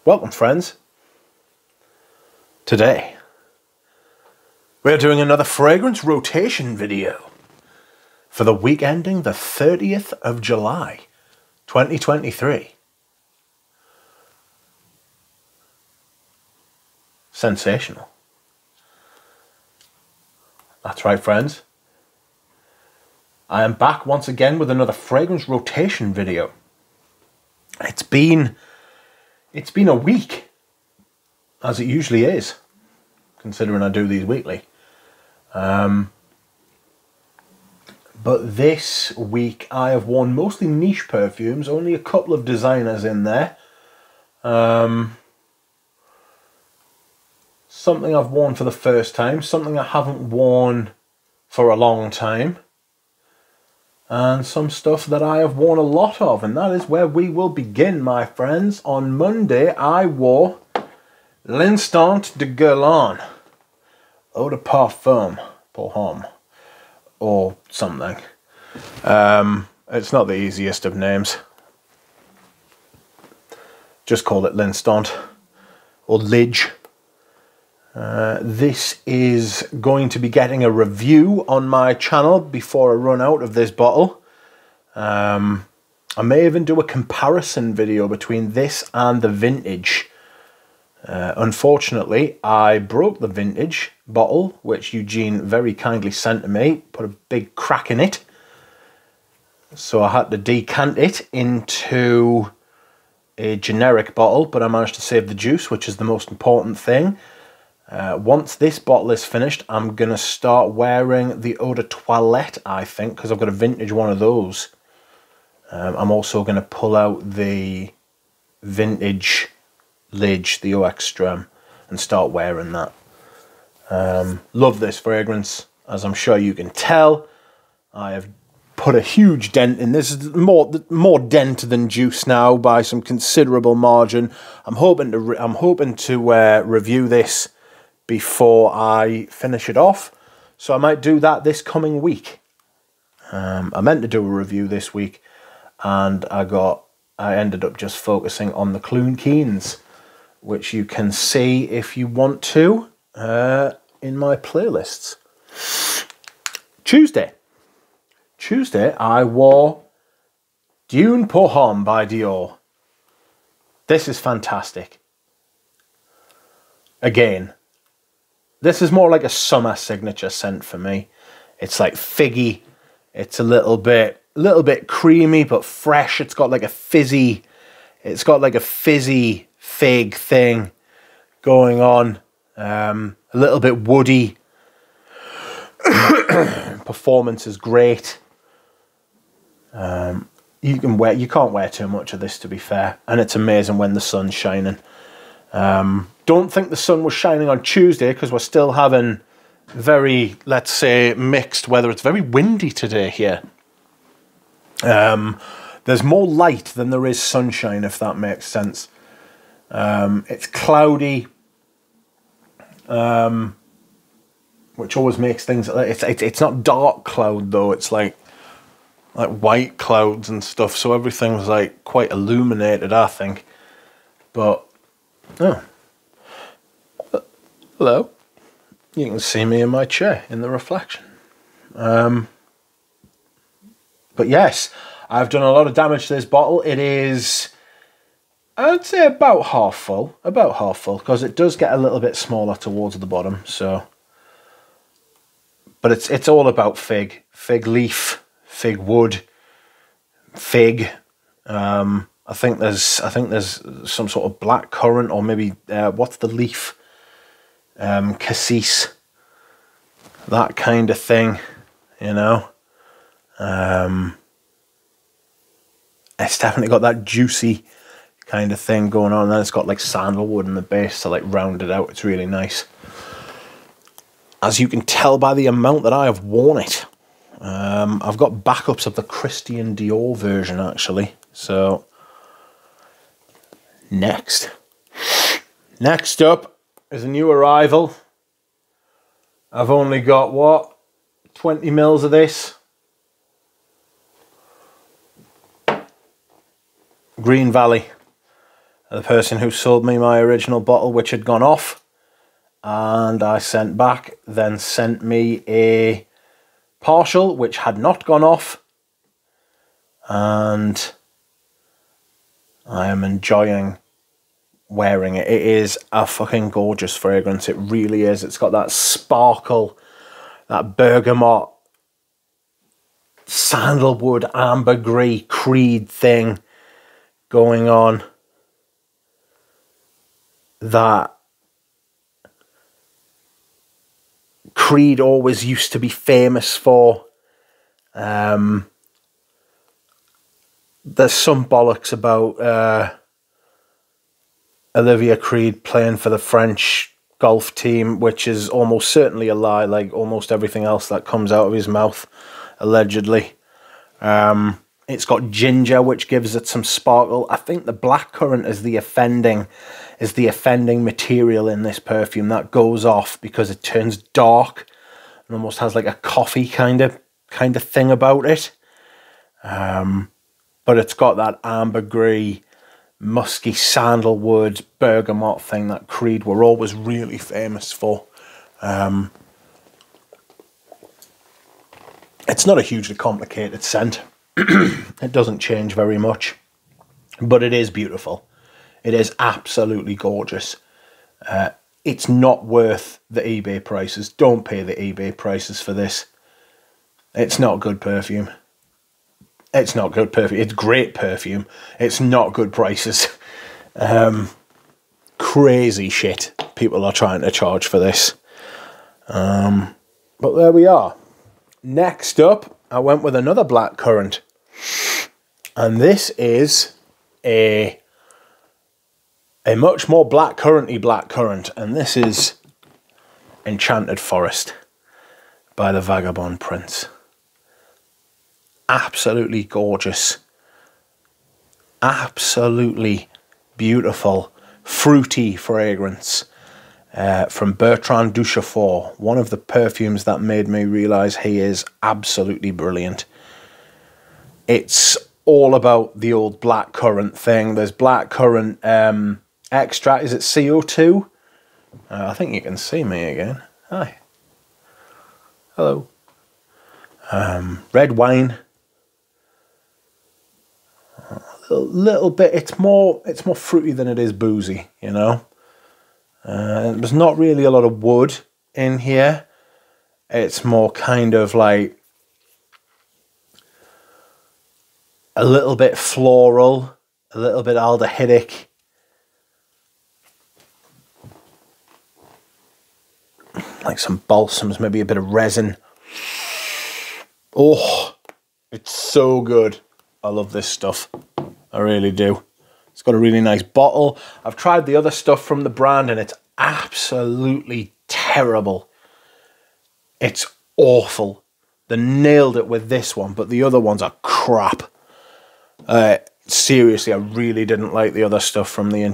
Welcome friends. Today we're doing another fragrance rotation video for the week ending the 30th of July 2023. Sensational. That's right friends. I am back once again with another fragrance rotation video. It's been a week, as it usually is, considering I do these weekly. But this week I have worn mostly niche perfumes, only a couple of designers in there. Something I've worn for the first time, something I haven't worn for a long time, and some stuff that I have worn a lot of, and that is where we will begin, my friends. On Monday I wore L'Instant de Guerlain Eau de Parfum Pohon or something. It's not the easiest of names. Just call it L'Instant or Lidge. This is going to be getting a review on my channel before I run out of this bottle. I may even do a comparison video between this and the vintage. Unfortunately, I broke the vintage bottle, which Eugene very kindly sent to me, put a big crack in it. So I had to decant it into a generic bottle, but I managed to save the juice, which is the most important thing. Once this bottle is finished, I'm going to start wearing the Eau de Toilette, I think, because I've got a vintage one of those. I'm also going to pull out the vintage Lidge, the Eau Extreme, and start wearing that. Love this fragrance, as I'm sure you can tell. I have put a huge dent in this. Is more dent than juice now by some considerable margin. I'm hoping to review this before I finish it off, so I might do that this coming week. I meant to do a review this week, and I ended up just focusing on the Clune Keens, which you can see if you want to in my playlists. Tuesday I wore Dune Pohon by Dior. This is fantastic. Again, this is more like a summer signature scent for me. It's like figgy. It's a little bit creamy but fresh. It's got like a fizzy fig thing going on. A little bit woody. Performance is great. You can't wear too much of this, to be fair, and it's amazing when the sun's shining. Don't think the sun was shining on Tuesday because we're still having very, let's say, mixed weather. It's very windy today here. There's more light than there is sunshine, if that makes sense. It's cloudy, which always makes things. It's not dark cloud though. It's like white clouds and stuff. So everything's like quite illuminated, I think. But oh. Hello, you can see me in my chair in the reflection. But yes, I've done a lot of damage to this bottle. It is, I'd say, about half full, because it does get a little bit smaller towards the bottom. So, but it's all about fig leaf, fig wood, fig. I think there's some sort of black currant, or maybe what's the leaf? Cassis, that kind of thing, you know. It's definitely got that juicy kind of thing going on, and then it's got like sandalwood in the base to like round it out. It's really nice, as you can tell by the amount that I have worn it. I've got backups of the Christian Dior version actually. So next up is a new arrival. I've only got, what, 20 mils of this. Green Valley. The person who sold me my original bottle, which had gone off, and I sent back, then sent me a partial, which had not gone off, and I am enjoying wearing it. It is a fucking gorgeous fragrance. It really is. It's got that sparkle, that bergamot, sandalwood, ambergris, creed thing going on that Creed always used to be famous for. There's some bollocks about Olivia Creed playing for the French golf team, which is almost certainly a lie, like almost everything else that comes out of his mouth, allegedly. It's got ginger, which gives it some sparkle. I think the blackcurrant is the offending material in this perfume that goes off because it turns dark and almost has like a coffee kind of thing about it. But it's got that ambergris, musky sandalwood, bergamot thing that Creed were always really famous for. It's not a hugely complicated scent. It doesn't change very much, but it is beautiful. It is absolutely gorgeous. It's not worth the eBay prices. Don't pay the eBay prices for this. It's not good perfume. It's not good perfume. It's great perfume. It's not good prices. Crazy shit people are trying to charge for this. But there we are. Next up, I went with another blackcurrant. And this is a much more blackcurranty blackcurrant. And this is Enchanted Forest by the Vagabond Prince. Absolutely gorgeous. Absolutely beautiful. Fruity fragrance. From Bertrand Duchefort, one of the perfumes that made me realise he is absolutely brilliant. It's all about the old blackcurrant thing. There's blackcurrant extract. Is it CO2? I think you can see me again. Hi. Hello. Red wine. A little bit. It's more fruity than it is boozy, you know. There's not really a lot of wood in here. It's more kind of like a little bit floral, a little bit aldehydic. Like some balsams, maybe a bit of resin. Oh, it's so good. I love this stuff. I really do. It's got a really nice bottle. I've tried the other stuff from the brand and it's absolutely terrible. It's awful. They nailed it with this one, but the other ones are crap. Seriously, I really didn't like the other stuff from the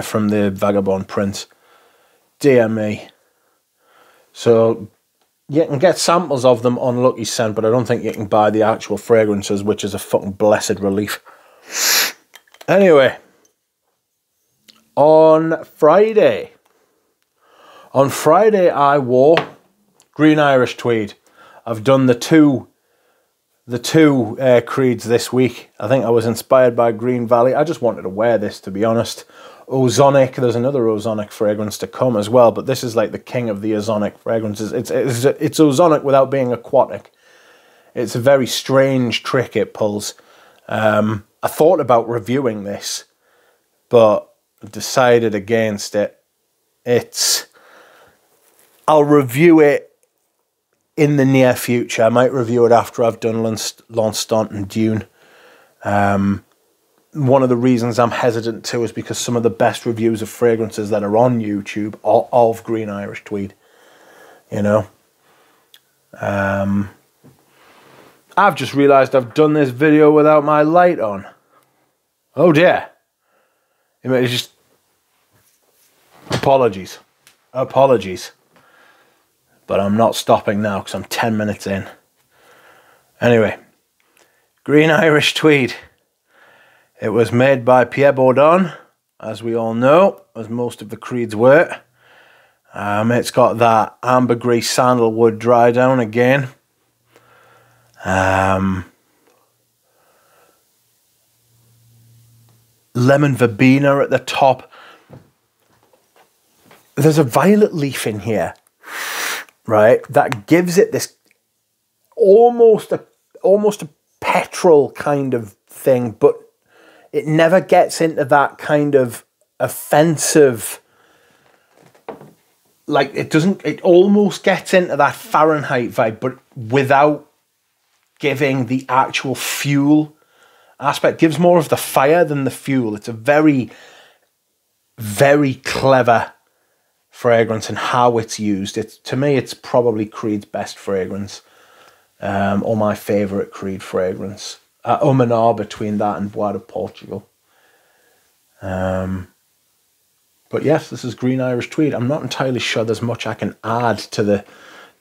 from the Vagabond Prince. Dear me. So you can get samples of them on Lucky Scent, but I don't think you can buy the actual fragrances, which is a fucking blessed relief. Anyway, on Friday I wore Green Irish Tweed. I've done the two Creeds this week. I think I was inspired by Green Valley. I just wanted to wear this, to be honest. Ozonic, there's another Ozonic fragrance to come as well, but this is like the king of the Ozonic fragrances. It's Ozonic without being aquatic. It's a very strange trick it pulls. I thought about reviewing this, but decided against it. I'll review it in the near future. I might review it after I've done L'Instant and Dune. One of the reasons I'm hesitant to is because some of the best reviews of fragrances that are on YouTube are of Green Irish Tweed. You know? I've just realised I've done this video without my light on. Oh dear. It's just... Apologies. Apologies. But I'm not stopping now because I'm 10 minutes in. Anyway. Green Irish Tweed. It was made by Pierre Bourdon as we all know, as most of the Creeds were. It's got that ambergris sandalwood dry down again. Lemon verbena at the top. There's a violet leaf in here, right, that gives it this almost a petrol kind of thing, but it never gets into that kind of offensive, like it almost gets into that Fahrenheit vibe, but without giving the actual fuel aspect. Gives more of the fire than the fuel. It's a very, very clever fragrance and how it's used. To me, it's probably Creed's best fragrance, or my favourite Creed fragrance. And ah between that and Bois de Portugal. But yes, this is Green Irish Tweed. I'm not entirely sure there's much I can add to the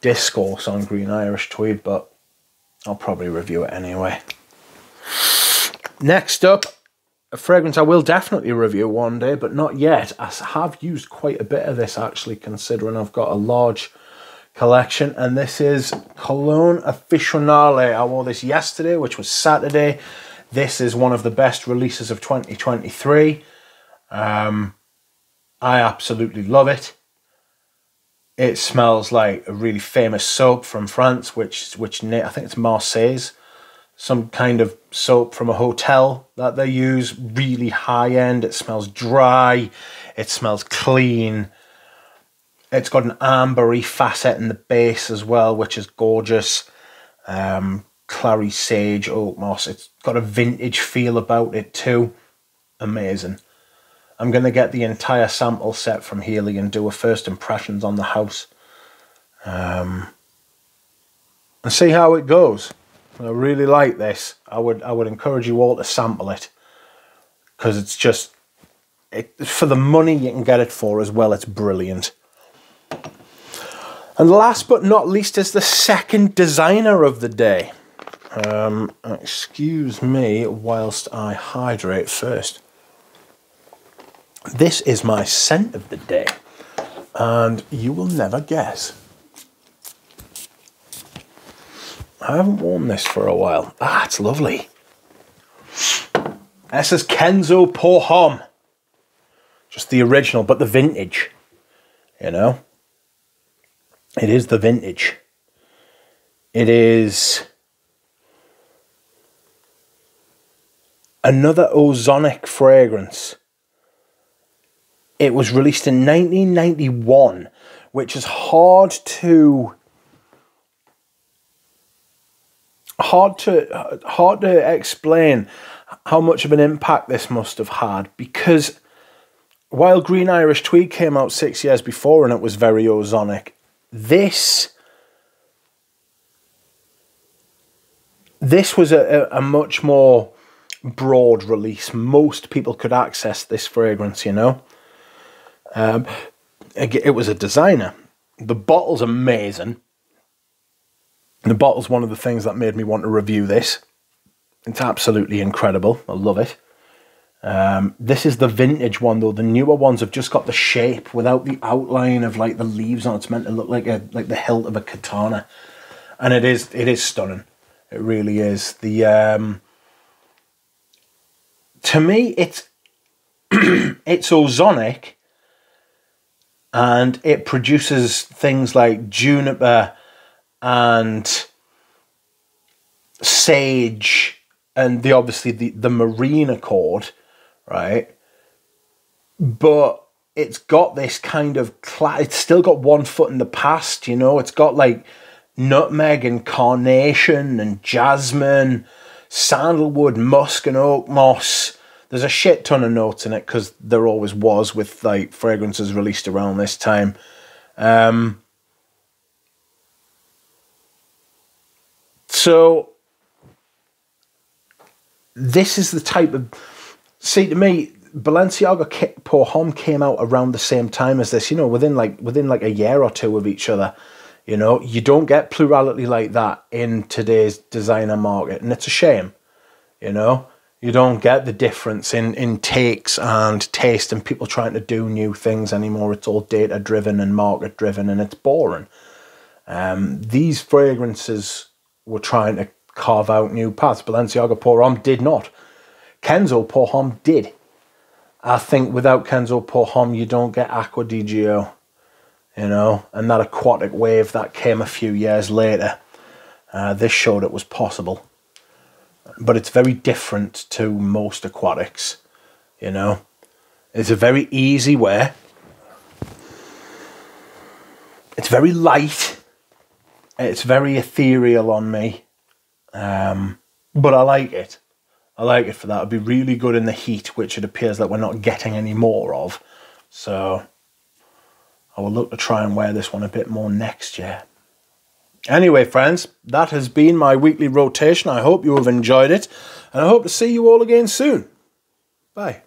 discourse on Green Irish Tweed, but I'll probably review it anyway. Next up, a fragrance I will definitely review one day, but not yet. I have used quite a bit of this, actually, considering I've got a large collection, and this is Cologne Aficionale. I wore this yesterday, which was Saturday. This is one of the best releases of 2023. I absolutely love it. It smells like a really famous soap from France, which I think it's Marseille's. Some kind of soap from a hotel that they use, really high end. It smells dry, it smells clean. It's got an ambery facet in the base as well, which is gorgeous. Clary sage, oak moss. It's got a vintage feel about it too. Amazing. I'm going to get the entire sample set from Healy and do a first impressions on the house. And see how it goes. I really like this. I would encourage you all to sample it, because it's just, for the money you can get it for as well, it's brilliant. And last but not least is the second designer of the day. Excuse me whilst I hydrate first. This is my scent of the day, and you will never guess. I haven't worn this for a while. Ah, it's lovely. This is Dune Pohon. Just the original, but the vintage. You know? It is the vintage. It is another ozonic fragrance. It was released in 1991, which is hard to explain how much of an impact this must have had, because while Green Irish Tweed came out 6 years before and it was very ozonic, this was a much more broad release. Most people could access this fragrance, you know. It was a designer. The bottle's amazing. The bottle's one of the things that made me want to review this. It's absolutely incredible. I love it. This is the vintage one, though. The newer ones have just got the shape without the outline of like the leaves on it. It's meant to look like the hilt of a katana, and it is stunning. It really is. The to me, it's it's ozonic, and it produces things like juniper and sage, and obviously the marine accord, right? But it's got this kind of it's still got one foot in the past, you know. It's got like nutmeg and carnation and jasmine, sandalwood, musk and oak moss. There's a shit ton of notes in it, because there always was with like fragrances released around this time. So this is the type of, see, to me, Balenciaga Pohon came out around the same time as this, you know, within like a year or two of each other. You know, you don't get plurality like that in today's designer market, and it's a shame. You know, You don't get the difference in takes and taste and people trying to do new things anymore. It's all data driven and market driven, and it's boring. These fragrances were trying to carve out new paths. Balenciaga Pohon did not. Kenzo Pohon did. I think without Kenzo Pohon, you don't get Acqua di Gio, you know, and that aquatic wave that came a few years later. This showed it was possible. But it's very different to most aquatics, you know. It's a very easy wear. It's very light. It's very ethereal on me. But I like it. I like it for that. It'd be really good in the heat, which it appears that we're not getting any more of. So I will look to try and wear this one a bit more next year. Anyway, friends, that has been my weekly rotation. I hope you have enjoyed it, and I hope to see you all again soon. Bye.